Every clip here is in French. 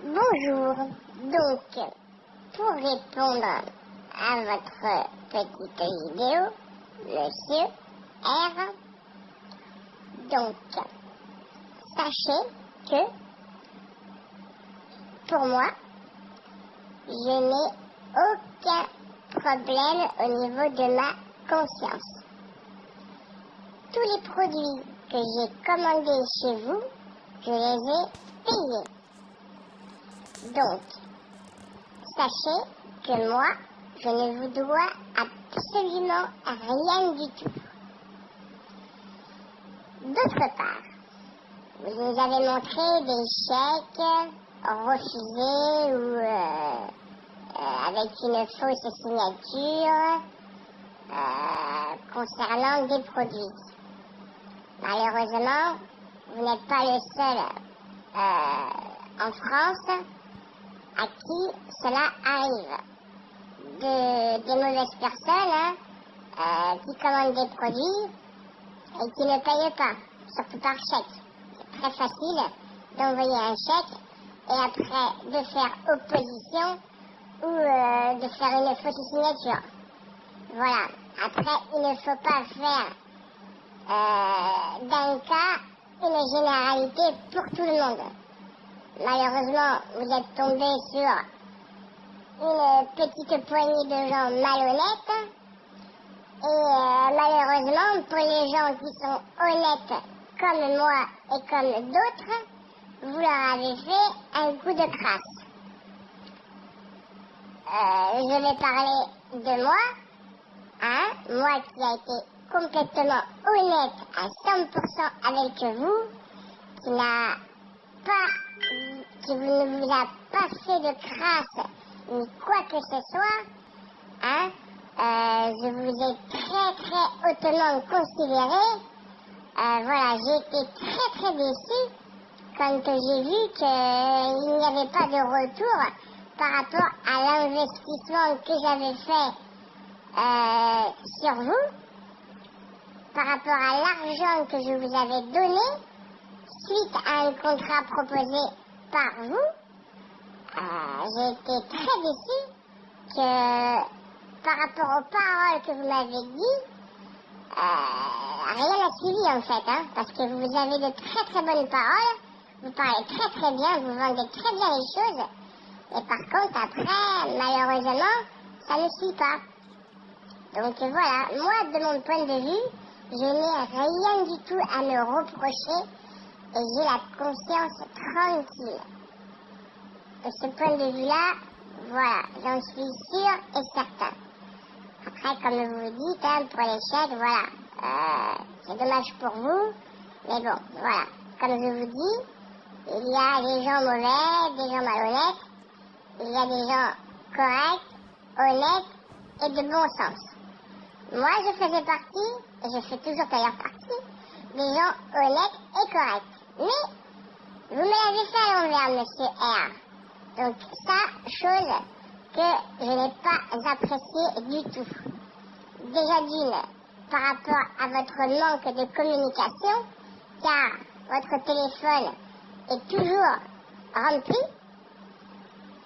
Bonjour. Donc, pour répondre à votre petite vidéo, Monsieur R, donc, sachez que, pour moi, je n'ai aucun problème au niveau de ma conscience. Tous les produits que j'ai commandés chez vous, je les ai payés. Donc, sachez que moi, je ne vous dois absolument rien du tout. D'autre part, vous nous avez montré des chèques refusés ou avec une fausse signature concernant des produits. Malheureusement, vous n'êtes pas le seul en France à qui cela arrive. Des mauvaises personnes qui commandent des produits et qui ne payent pas, surtout par chèque. C'est très facile d'envoyer un chèque et après de faire opposition ou de faire une fausse signature. Voilà. Après, il ne faut pas faire d'un cas une généralité pour tout le monde. Malheureusement, vous êtes tombé sur une petite poignée de gens malhonnêtes et malheureusement, pour les gens qui sont honnêtes comme moi et comme d'autres, vous leur avez fait un coup de crasse. Je vais parler de moi, moi qui a été complètement honnête à 100% avec vous, qui ne vous a pas fait de crasse ni quoi que ce soit, je vous ai très hautement considéré. Voilà, j'ai été très déçue quand j'ai vu qu'il n'y avait pas de retour par rapport à l'investissement que j'avais fait sur vous, par rapport à l'argent que je vous avais donné suite à un contrat proposé par vous. J'ai été très déçue que par rapport aux paroles que vous m'avez dit, rien n'a suivi en fait, parce que vous avez de très bonnes paroles, vous parlez très bien, vous vendez très bien les choses, et par contre après, malheureusement, ça ne suit pas. Donc voilà, moi de mon point de vue, je n'ai rien du tout à me reprocher et j'ai la conscience tranquille. De ce point de vue-là, voilà, j'en suis sûre et certain. Après, comme vous dites, pour les chèques, voilà, c'est dommage pour vous, mais bon, voilà, comme je vous dis, il y a des gens mauvais, des gens malhonnêtes, il y a des gens corrects, honnêtes et de bon sens. Moi, je faisais partie, et je fais toujours d'ailleurs partie, des gens honnêtes et corrects. Mais, vous me l'avez fait à l'envers, monsieur R. Donc, ça, chose que je n'ai pas appréciée du tout. Déjà d'une, par rapport à votre manque de communication, car votre téléphone est toujours rempli,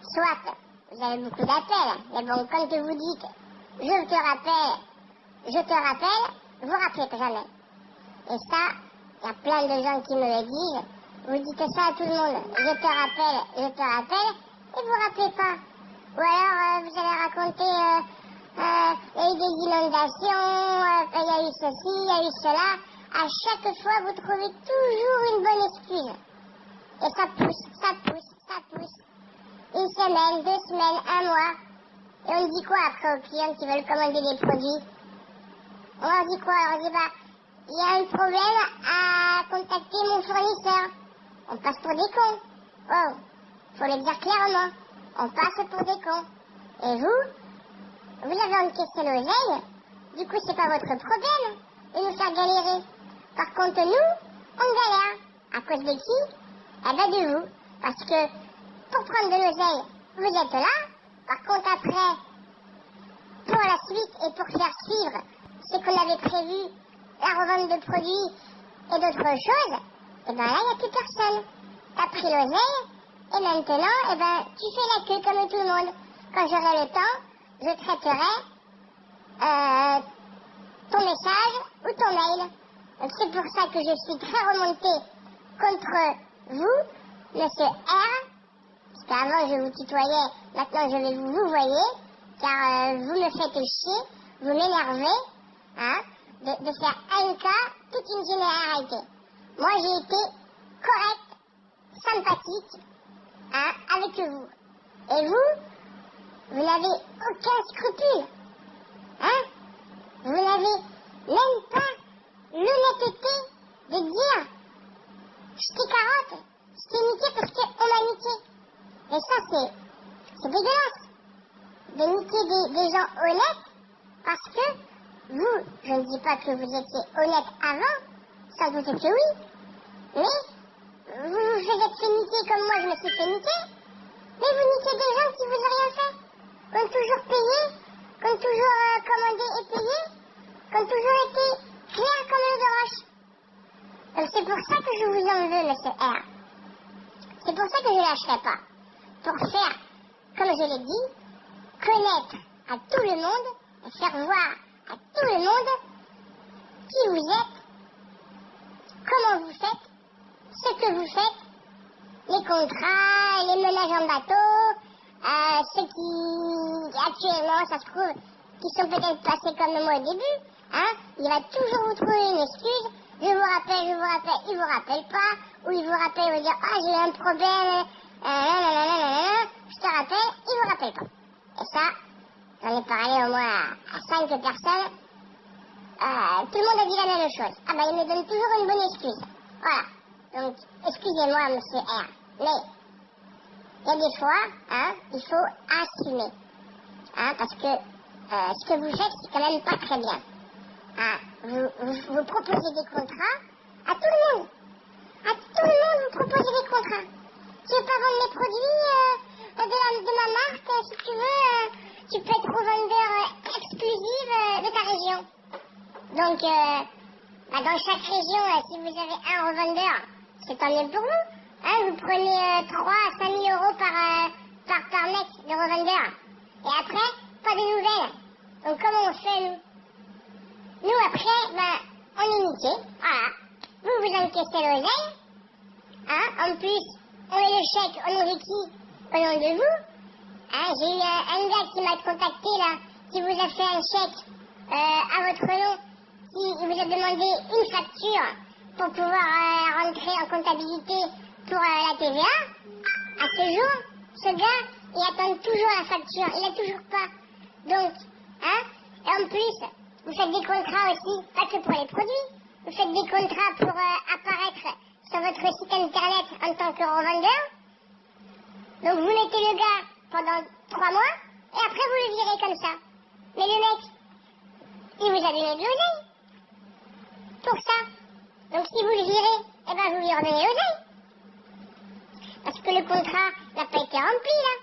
soit vous avez beaucoup d'appels, mais bon, quand vous dites « je te rappelle », vous rappelez jamais. Et ça, il y a plein de gens qui me le disent, vous dites ça à tout le monde, « je te rappelle », et vous rappelez pas. Ou alors, vous allez raconter, il y a eu des inondations, il y a eu ceci, il y a eu cela. À chaque fois, vous trouvez toujours une bonne excuse. Et ça pousse. Une semaine, 2 semaines, 1 mois. Et on dit quoi après aux clients qui veulent commander des produits? On leur dit quoi? On leur dit, il y a un problème à contacter mon fournisseur. On passe pour des cons. Oh, faut le dire clairement. On passe pour des cons. Et vous avez encaissé l'oseille. Du coup, c'est pas votre problème de nous faire galérer. Par contre, nous, on galère. À cause de qui? Eh ben de vous. Parce que pour prendre de l'oseille, vous êtes là. Par contre, après, pour la suite et pour faire suivre ce qu'on avait prévu, la revente de produits et d'autres choses, et bien là, il n'y a plus personne. T'as pris l'oseille, Et maintenant, eh ben, tu fais la queue comme tout le monde. Quand j'aurai le temps, je traiterai ton message ou ton mail. Donc c'est pour ça que je suis très remontée contre vous, monsieur R. Parce qu'avant je vous tutoyais, maintenant je vais vous voyer, car vous me faites chier, vous m'énervez, hein, de faire un cas toute une généralité. Moi j'ai été correcte, sympathique, hein, avec vous. Et vous n'avez aucun scrupule, hein. Vous n'avez même pas l'honnêteté de dire je t'ai carotte, je t'ai niqué parce qu'on m'a niqué. Et ça c'est dégueulasse de niquer des gens honnêtes parce que vous, je ne dis pas que vous étiez honnête avant, sans doute que oui, mais vous vous faites fait niquer comme moi je me suis fait niquer, mais vous niquez des gens qui vous ont rien fait, qui ont toujours payé, qui ont toujours commandé et payé, qui ont toujours été clairs comme l'eau de roche. Donc c'est pour ça que je vous en veux, monsieur R. C'est pour ça que je ne lâcherai pas. Pour faire, comme je l'ai dit, connaître à tout le monde, et faire voir à tout le monde qui vous êtes, comment vous faites, ce que vous faites, les contrats, les ménages en bateau, ceux qui, actuellement, ça se trouve, qui sont peut-être passés comme moi au début, hein, il va toujours vous trouver une excuse, je vous rappelle, il vous rappelle pas, ou il vous rappelle, il vous dire, ah, j'ai eu un problème, je te rappelle, il vous rappelle pas. Et ça, j'en ai parlé au moins à 5 personnes, tout le monde a dit la même chose. Ah bah, il me donne toujours une bonne excuse. Voilà. Donc, excusez-moi, monsieur R. Mais, il y a des fois, hein, il faut assumer. Hein, parce que ce que vous faites, c'est quand même pas très bien. Hein, vous proposez des contrats à tout le monde. À tout le monde, vous proposez des contrats. Tu veux pas vendre les produits de ma marque, si tu veux, tu peux être revendeur exclusif de ta région. Donc, dans chaque région, si vous avez un revendeur, c'est tant mieux pour vous. Hein, vous prenez 3 à 5 000 euros par mec de revendeur. Et après, pas de nouvelles. Donc, comment on fait, nous? Nous, après, on est niqué. Voilà. Vous encaissez l'oseille. Hein, en plus, on met le chèque au nom de qui? Au nom de vous. Hein, j'ai eu un gars qui m'a contacté, là, qui vous a fait un chèque à votre nom, qui vous a demandé une facture pour pouvoir rentrer en comptabilité pour la TVA. À ce jour, ce gars, il attend toujours la facture, il n'a toujours pas. Donc, hein, et en plus, vous faites des contrats aussi, pas que pour les produits, vous faites des contrats pour apparaître sur votre site internet en tant que revendeur. Donc vous mettez le gars pendant 3 mois, et après vous le virez comme ça. Mais le mec, il vous a donné de l'oseille pour ça. Donc si vous le virez, eh ben vous lui redonnez l'oseille. Parce que le contrat n'a pas été rempli là.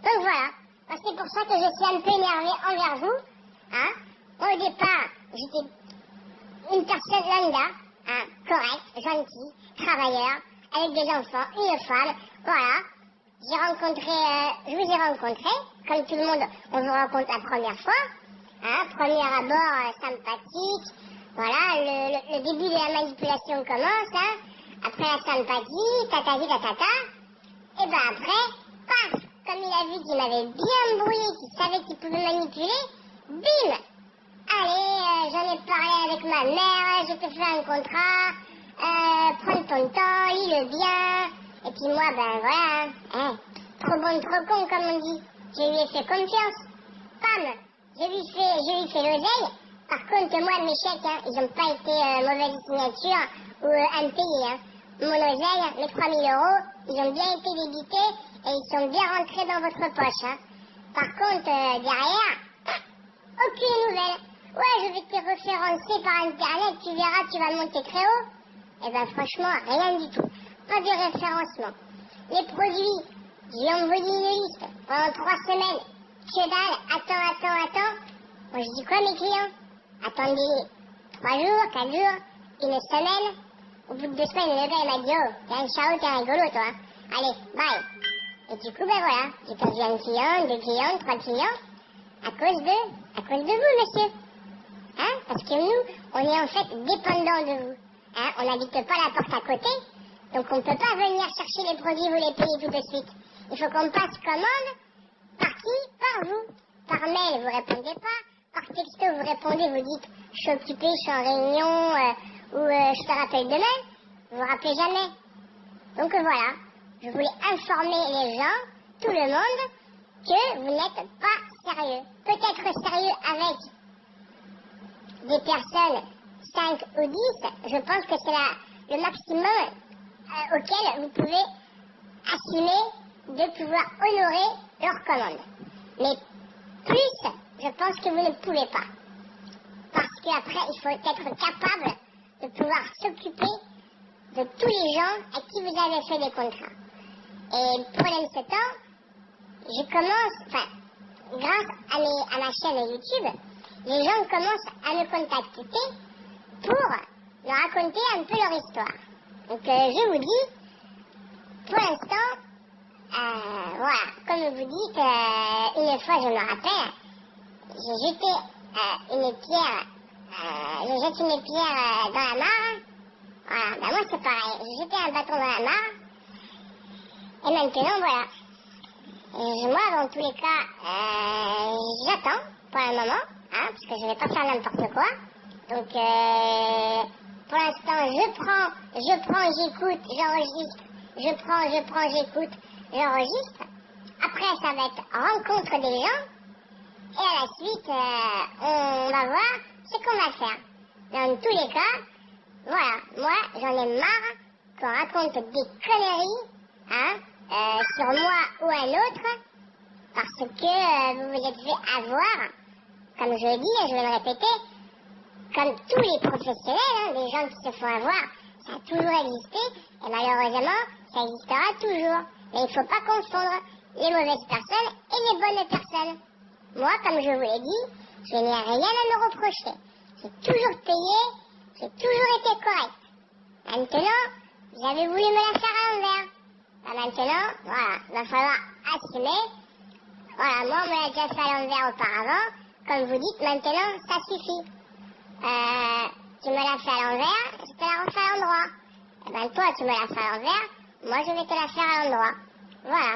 Donc voilà. C'est pour ça que je suis un peu énervée envers vous. Hein. Moi, au départ, j'étais une personne lambda, hein, correcte, gentille, travailleur, avec des enfants, une femme. Voilà. Je vous ai rencontré, comme tout le monde, on vous rencontre la première fois. Hein, premier abord sympathique. Voilà, le début de la manipulation commence. Hein. Après la sympathie, tatata. Et ben après, paf, comme il a vu qu'il m'avait bien brouillé, qu'il savait qu'il pouvait manipuler, bim. Allez, j'en ai parlé avec ma mère, je te fais un contrat, prends ton temps, lis-le bien. Et puis moi, ben voilà, hein, trop bon, trop con, comme on dit. Je lui ai fait confiance. Pam, je lui fais l'oseille. Par contre, moi, mes chèques, hein, ils n'ont pas été mauvaise signature ou impayés. Hein. Mon oseille, mes 3 000 euros, ils ont bien été débités et ils sont bien rentrés dans votre poche. Hein. Par contre, derrière, aucune nouvelle. Ouais, je vais te référencer par Internet, tu verras, tu vas monter très haut. Eh ben franchement, rien du tout. Pas de référencement. Les produits, j'ai envoyé une liste pendant 3 semaines. Que dalle, attends. Moi je dis quoi mes clients? Attendez 3 jours, 4 jours, une semaine. Au bout de 2 semaines, le gars il m'a dit, oh, t'es un ciao, t'es un rigolo toi. Allez, bye. Et du coup, ben voilà, j'ai perdu un client, 2 clients, 3 clients, à cause de vous, monsieur. Hein? Parce que nous, on est en fait dépendants de vous. Hein? On n'habite pas la porte à côté, donc on ne peut pas venir chercher les produits, vous les payer tout de suite. Il faut qu'on passe commande. Par qui? Par vous. Par mail, vous répondez pas. Par texto, vous répondez, vous dites, je suis occupé, je suis en réunion, ou je te rappelle demain. Vous vous rappelez jamais. Donc voilà, je voulais informer les gens, tout le monde, que vous n'êtes pas sérieux. Peut-être sérieux avec des personnes 5 ou 10, je pense que c'est le maximum auquel vous pouvez assumer de pouvoir honorer leurs commandes. Mais plus, je pense que vous ne pouvez pas. Parce qu'après, il faut être capable de pouvoir s'occuper de tous les gens à qui vous avez fait des contrats. Et pour l'instant, je commence, grâce à ma chaîne YouTube, les gens commencent à me contacter pour leur raconter un peu leur histoire. Donc je vous dis, pour l'instant, voilà, comme vous dites, une fois je me rappelle, j'ai jeté une pierre, je jette une pierre dans la mare. Voilà, ben moi c'est pareil, j'ai jeté un bâton dans la mare, et maintenant voilà. Et moi dans tous les cas, j'attends pour un moment, hein, parce que je vais pas faire n'importe quoi. Donc pour l'instant je prends, j'écoute, j'enregistre, je prends, j'écoute, j'enregistre. Après ça va être rencontre des gens, et à la suite on va voir ce qu'on va faire. Dans tous les cas, voilà, moi j'en ai marre qu'on raconte des conneries, hein, sur moi ou un autre, parce que vous vous êtes fait avoir, comme je le dis, et je vais le répéter, comme tous les professionnels, hein, les gens qui se font avoir, ça a toujours existé, et malheureusement, ça existera toujours. Mais il ne faut pas confondre les mauvaises personnes et les bonnes personnes. Moi, comme je vous l'ai dit, je n'ai rien à me reprocher. J'ai toujours payé, j'ai toujours été correct. Maintenant, vous avez voulu me la faire à l'envers. Maintenant, voilà, il va falloir assumer. Voilà, moi, on me l'a déjà fait à l'envers auparavant. Comme vous dites, maintenant, ça suffit. Tu me l'as fait à l'envers, je te la refais à l'endroit. Eh ben, toi, tu me l'as fait à l'envers, moi, je vais te la faire à l'endroit. Voilà.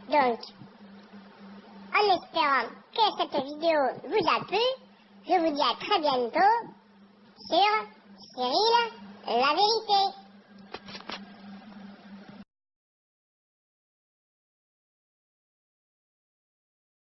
Donc, en espérant que cette vidéo vous a plu, je vous dis à très bientôt sur Cyril, la vérité.